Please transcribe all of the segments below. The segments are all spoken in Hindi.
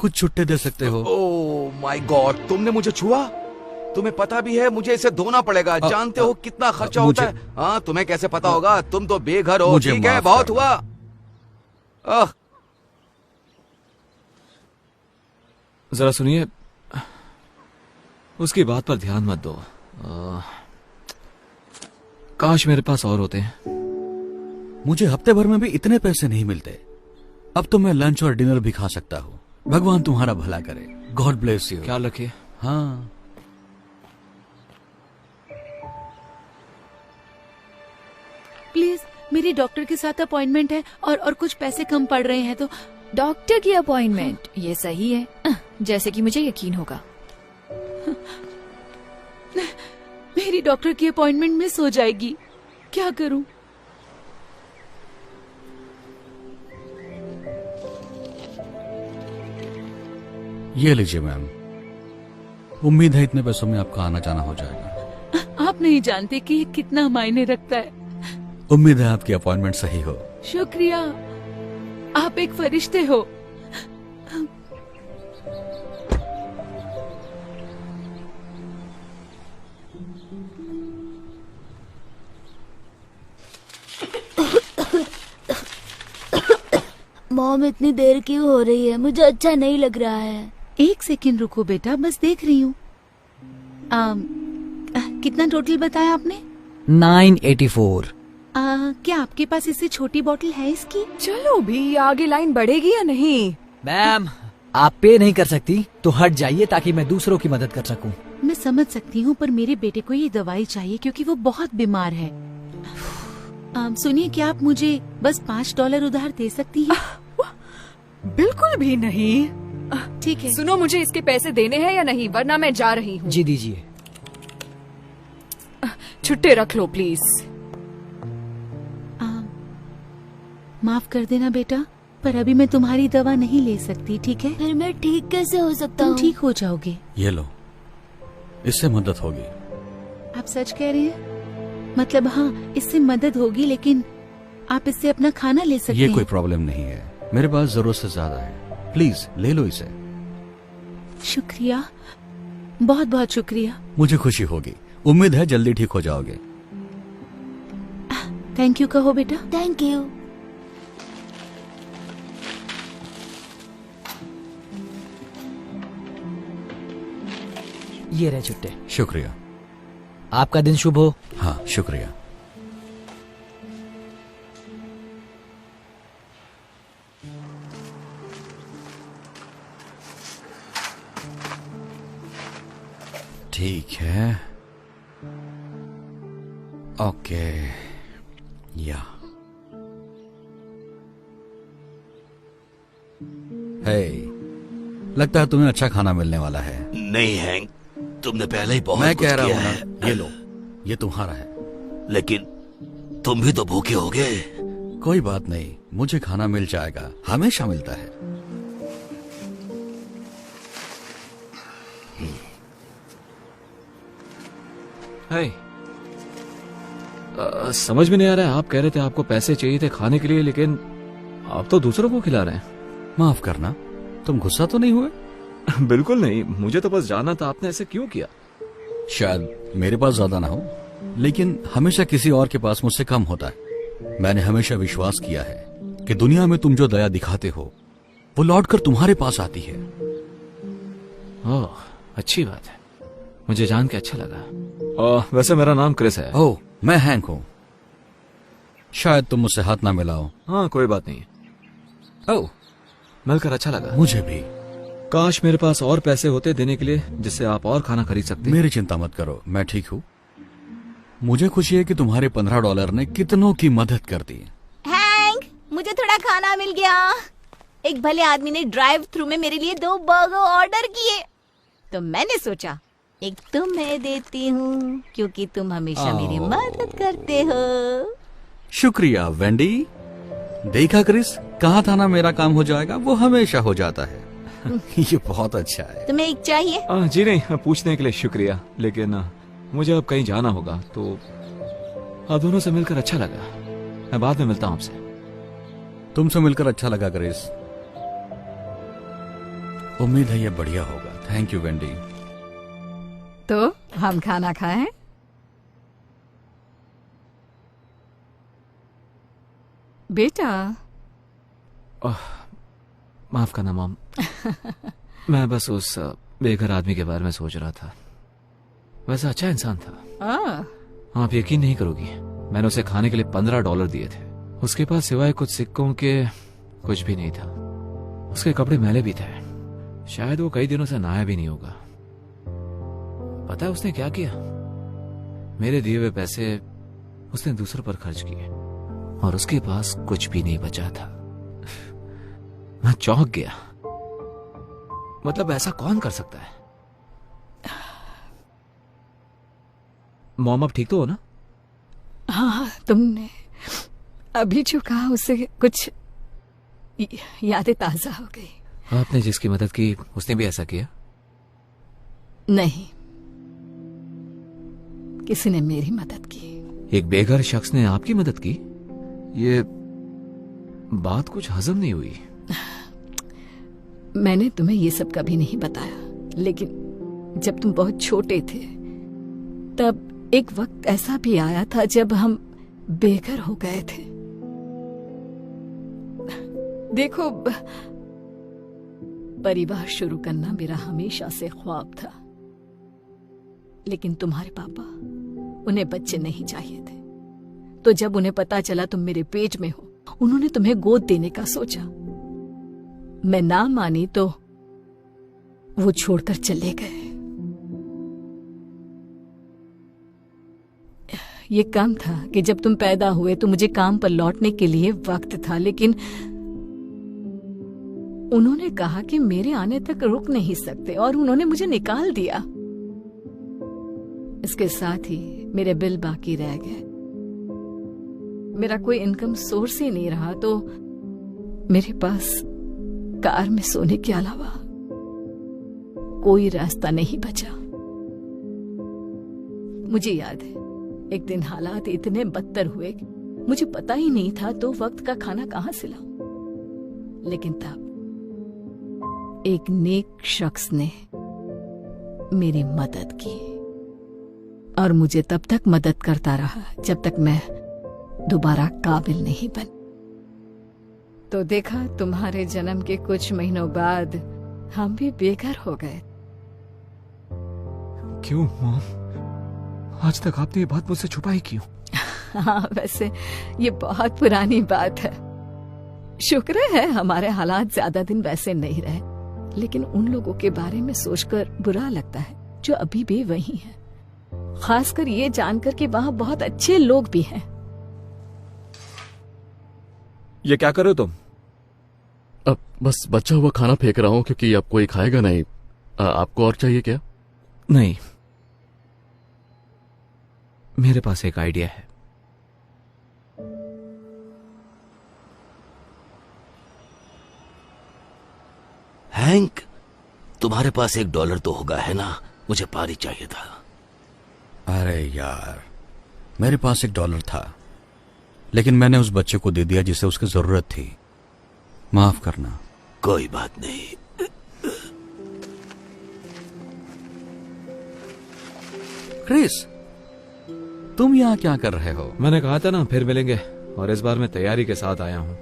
कुछ छुट्टे दे सकते हो। ओह माय गॉड, तुमने मुझे छुआ? तुम्हें पता भी है मुझे इसे धोना पड़ेगा। जानते हो कितना खर्चा होता है? हाँ, तुम्हें कैसे पता होगा? तुम तो बेघर हो। ठीक है, बहुत हुआ। जरा सुनिए, उसकी बात पर ध्यान मत दो। काश मेरे पास और होते हैं। मुझे हफ्ते भर में भी इतने पैसे नहीं मिलते। अब तो मैं लंच और डिनर भी खा सकता हूँ। भगवान तुम्हारा भला करे। God bless you. ख्याल रखिए। हाँ, प्लीज, मेरी डॉक्टर के साथ अपॉइंटमेंट है और कुछ पैसे कम पड़ रहे हैं तो। डॉक्टर की अपॉइंटमेंट? ये सही है, जैसे कि मुझे यकीन होगा। मेरी डॉक्टर की अपॉइंटमेंट मिस हो जाएगी, क्या करूं? ये लीजिए मैम। उम्मीद है इतने पैसों में आपका आना जाना हो जाएगा। आप नहीं जानते कि ये कितना मायने रखता है। उम्मीद है आपकी अपॉइंटमेंट सही हो। शुक्रिया, आप एक फरिश्ते हो। मॉम, इतनी देर क्यों हो रही है? मुझे अच्छा नहीं लग रहा है। एक सेकंड रुको बेटा, बस देख रही हूँ। कितना टोटल बताया आपने? 984। क्या आपके पास इससे छोटी बोतल है इसकी? चलो भी, आगे लाइन बढ़ेगी या नहीं? मैम, आप पे नहीं कर सकती तो हट जाइए ताकि मैं दूसरों की मदद कर सकूं। मैं समझ सकती हूँ, पर मेरे बेटे को ये दवाई चाहिए क्योंकि वो बहुत बीमार है। सुनिए, क्या आप मुझे बस $5 उधार दे सकती हैं? बिल्कुल भी नहीं। ठीक है। सुनो, मुझे इसके पैसे देने हैं या नहीं, वरना मैं जा रही हूँ। जी दीजिए। छुट्टे रख लो प्लीज। माफ कर देना बेटा, पर अभी मैं तुम्हारी दवा नहीं ले सकती, ठीक है? फिर मैं ठीक कैसे हो सकता तुम हूँ? ठीक हो जाओगे। ये लो, इससे मदद होगी। आप सच कह रहे हैं? मतलब हाँ, इससे मदद होगी, लेकिन आप इससे अपना खाना ले सकते हैं। ये कोई प्रॉब्लम नहीं है, मेरे पास जरूरत से ज्यादा है। प्लीज ले लो इसे। शुक्रिया, बहुत बहुत शुक्रिया। मुझे खुशी होगी। उम्मीद है जल्दी ठीक हो जाओगे। थैंक यू कहो बेटा। Thank you. ये रहे छुट्टे। शुक्रिया। आपका दिन शुभ हो। हाँ, शुक्रिया। ठीक है, ओके। या हे, लगता है तुम्हें अच्छा खाना मिलने वाला है। नहीं हैंक, तुमने पहले ही बहुत मैं कुछ कह रहा किया हूँ है। ना, ये लो, ये तुम्हारा है। लेकिन तुम भी तो भूखे होगे। कोई बात नहीं, मुझे खाना मिल जाएगा, हमेशा मिलता है। हाय, समझ में नहीं आ रहा है, आप कह रहे थे आपको पैसे चाहिए थे खाने के लिए, लेकिन आप तो दूसरों को खिला रहे हैं। माफ करना, तुम गुस्सा तो नहीं हुए? बिल्कुल नहीं, मुझे तो बस जानना था आपने ऐसे क्यों किया। शायद मेरे पास ज्यादा ना हो, लेकिन हमेशा किसी और के पास मुझसे कम होता है। मैंने हमेशा विश्वास किया है कि दुनिया में तुम जो दया दिखाते हो वो लौटकर तुम्हारे पास आती है। ओह, अच्छी बात है, मुझे जान के अच्छा लगा। वैसे मेरा नाम क्रिस है। ओह, मैं हैंक हूँ। शायद तुम मुझसे हाथ ना मिलाओ। हाँ, कोई बात नहीं। ओह, मिलकर अच्छा लगा। मुझे भी। काश मेरे पास और पैसे होते देने के लिए, जिससे आप और खाना खरीद सकते। मेरी चिंता मत करो, मैं ठीक हूँ। मुझे खुशी है कि तुम्हारे $15 ने कितनों की मदद कर दी। हैंक, मुझे थोड़ा खाना मिल गया। एक भले आदमी ने ड्राइव थ्रू में मेरे लिए 2 बर्गर ऑर्डर किए, तो मैंने सोचा एक तुम्हें देती हूँ, क्योंकि तुम हमेशा मेरी मदद करते हो। शुक्रिया वेंडी। देखा क्रिस, कहा था ना मेरा काम हो जाएगा, वो हमेशा हो जाता है। ये बहुत अच्छा है। तुम्हें एक चाहिए? जी नहीं, पूछने के लिए शुक्रिया, लेकिन मुझे अब कहीं जाना होगा, तो आप दोनों से मिलकर अच्छा लगा। मैं बाद में मिलता हूँ आपसे। तुमसे मिलकर अच्छा लगा क्रिस। उम्मीद है ये बढ़िया होगा। Thank you Wendy. तो हम खाना खाएं? बेटा। माफ करना मॉम। मैं बस उस बेघर आदमी के बारे में सोच रहा था। वैसा अच्छा इंसान था। आप यकीन नहीं करोगी, मैंने उसे खाने के लिए $15 दिए थे। उसके पास सिवाय कुछ सिक्कों के कुछ भी नहीं था। उसके कपड़े मैले भी थे। शायद वो कई दिनों से नहाया भी नहीं होगा। पता है उसने क्या किया? मेरे दिए हुए पैसे उसने दूसरों पर खर्च किए और उसके पास कुछ भी नहीं बचा था। मैं चौंक गया। मतलब ऐसा कौन कर सकता है? मॉम अब ठीक तो हो ना? हाँ, तुमने अभी जो कहा उससे कुछ यादें ताजा हो गई। आपने जिसकी मदद की उसने भी ऐसा किया? नहीं, किसी ने मेरी मदद की। एक बेघर शख्स ने आपकी मदद की? ये बात कुछ हजम नहीं हुई। मैंने तुम्हें ये सब कभी नहीं बताया, लेकिन जब तुम बहुत छोटे थे तब एक वक्त ऐसा भी आया था जब हम बेघर हो गए थे। देखो, परिवार शुरू करना मेरा हमेशा से ख्वाब था, लेकिन तुम्हारे पापा, उन्हें बच्चे नहीं चाहिए थे। तो जब उन्हें पता चला तुम मेरे पेट में हो, उन्होंने तुम्हें गोद देने का सोचा। मैं ना मानी तो वो छोड़कर चले गए। ये कम था कि जब तुम पैदा हुए तो मुझे काम पर लौटने के लिए वक्त था, लेकिन उन्होंने कहा कि मेरे आने तक रुक नहीं सकते और उन्होंने मुझे निकाल दिया। इसके साथ ही मेरे बिल बाकी रह गए। मेरा कोई इनकम सोर्स ही नहीं रहा, तो मेरे पास कार में सोने के अलावा कोई रास्ता नहीं बचा। मुझे याद है, एक दिन हालात इतने बदतर हुए कि मुझे पता ही नहीं था तो वक्त का खाना कहां से लाऊं। लेकिन तब एक नेक शख्स ने मेरी मदद की और मुझे तब तक मदद करता रहा जब तक मैं दोबारा काबिल नहीं बन। तो देखा, तुम्हारे जन्म के कुछ महीनों बाद हम भी बेघर हो गए। क्यों मॉम? आज तक आपने ये बात मुझसे छुपाई क्यों? हाँ, वैसे ये बहुत पुरानी बात है। शुक्र है हमारे हालात ज्यादा दिन वैसे नहीं रहे, लेकिन उन लोगों के बारे में सोचकर बुरा लगता है जो अभी भी वही हैं। खासकर ये जानकर कि वहाँ बहुत अच्छे लोग भी हैं। ये क्या कर रहे हो तुम? अब बस बचा हुआ खाना फेंक रहा हूँ क्योंकि अब कोई खाएगा नहीं। आपको और चाहिए क्या? नहीं, मेरे पास एक आइडिया है। हैंक, तुम्हारे पास $1 तो होगा, है ना? मुझे पानी चाहिए था। अरे यार, मेरे पास $1 था, लेकिन मैंने उस बच्चे को दे दिया जिसे उसकी जरूरत थी। माफ करना। कोई बात नहीं। क्रिस, तुम यहाँ क्या कर रहे हो? मैंने कहा था ना फिर मिलेंगे, और इस बार मैं तैयारी के साथ आया हूँ।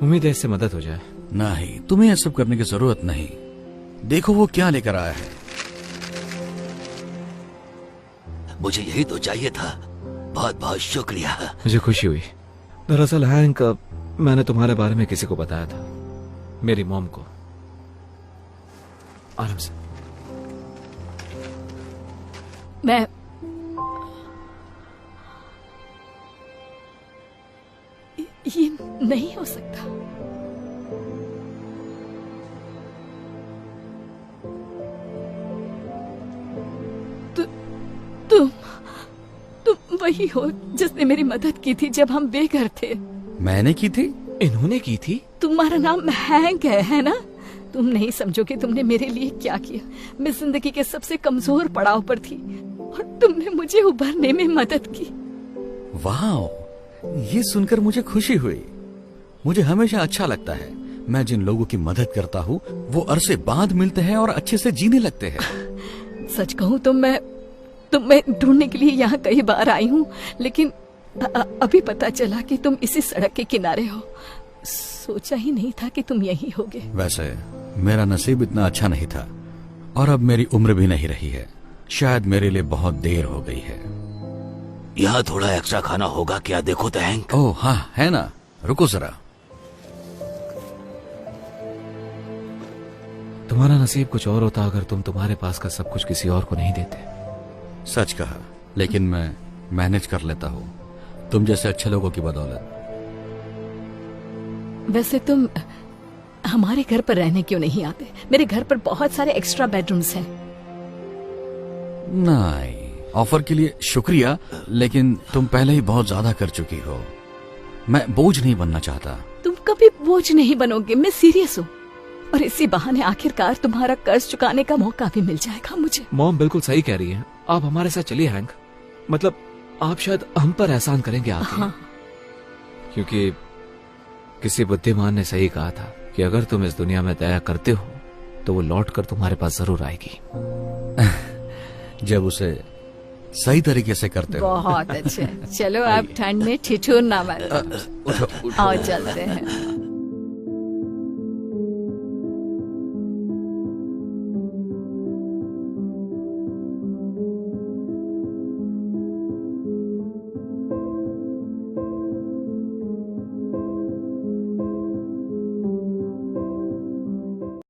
उम्मीद है इससे मदद हो जाए। नहीं, तुम्हें यह सब करने की जरूरत नहीं। देखो वो क्या लेकर आया है। मुझे यही तो चाहिए था। बहुत बहुत शुक्रिया। मुझे खुशी हुई। दरअसल हैंक, मैंने तुम्हारे बारे में किसी को बताया था, मेरी मॉम को। आराम से। मैं ये नहीं हो सकता। तुम वही हो जिसने मेरी मदद की थी जब हम बेघर थे। मैंने की थी? इन्होंने की थी? तुम्हारा नाम हैंक है ना? तुम नहीं समझोगे तुमने मेरे लिए क्या किया। मैं जिंदगी के सबसे कमजोर पड़ाव पर थी और तुमने मुझे उभरने में मदद की। वाह, ये सुनकर मुझे खुशी हुई। मुझे हमेशा अच्छा लगता है। मैं जिन लोगों की मदद करता हूँ वो अरसे बाद मिलते हैं और अच्छे से जीने लगते हैं। सच कहूँ तो मैं ढूंढने के लिए यहाँ कई बार आई हूँ, लेकिन अभी पता चला कि तुम इसी सड़क के किनारे हो। सोचा ही नहीं था कि तुम यहीं होगे। वैसे मेरा नसीब इतना अच्छा नहीं था और अब मेरी उम्र भी नहीं रही है। शायद मेरे लिए बहुत देर हो गई है। यहाँ थोड़ा एक्स्ट्रा खाना होगा क्या? देखो तो हैंक। ओह हाँ, है ना, रुको जरा। तुम्हारा नसीब कुछ और होता अगर तुम तुम्हारे पास का सब कुछ किसी और को नहीं देते। सच कहा, लेकिन मैं मैनेज कर लेता हूँ तुम जैसे अच्छे लोगों की बदौलत। वैसे तुम हमारे घर पर रहने क्यों नहीं आते? मेरे घर पर बहुत सारे एक्स्ट्रा बेडरूम्स हैं। नहीं, ऑफर के लिए शुक्रिया, लेकिन तुम पहले ही बहुत ज्यादा कर चुकी हो। मैं बोझ नहीं बनना चाहता। तुम कभी बोझ नहीं बनोगे, मैं सीरियस हूँ। और इसी बहाने आखिरकार तुम्हारा कर्ज चुकाने का मौका भी मिल जाएगा मुझे। मॉम बिल्कुल सही कह रही है। आप हमारे साथ चलिए हैंक। मतलब आप शायद हम पर एहसान करेंगे आके। हाँ। क्योंकि किसी बुद्धिमान ने सही कहा था कि अगर तुम इस दुनिया में दया करते हो तो वो लौट कर तुम्हारे पास जरूर आएगी। जब उसे सही तरीके से करते हो। बहुत अच्छे। चलो आप ठंड में ठिठुरना मत। आओ चलते हैं।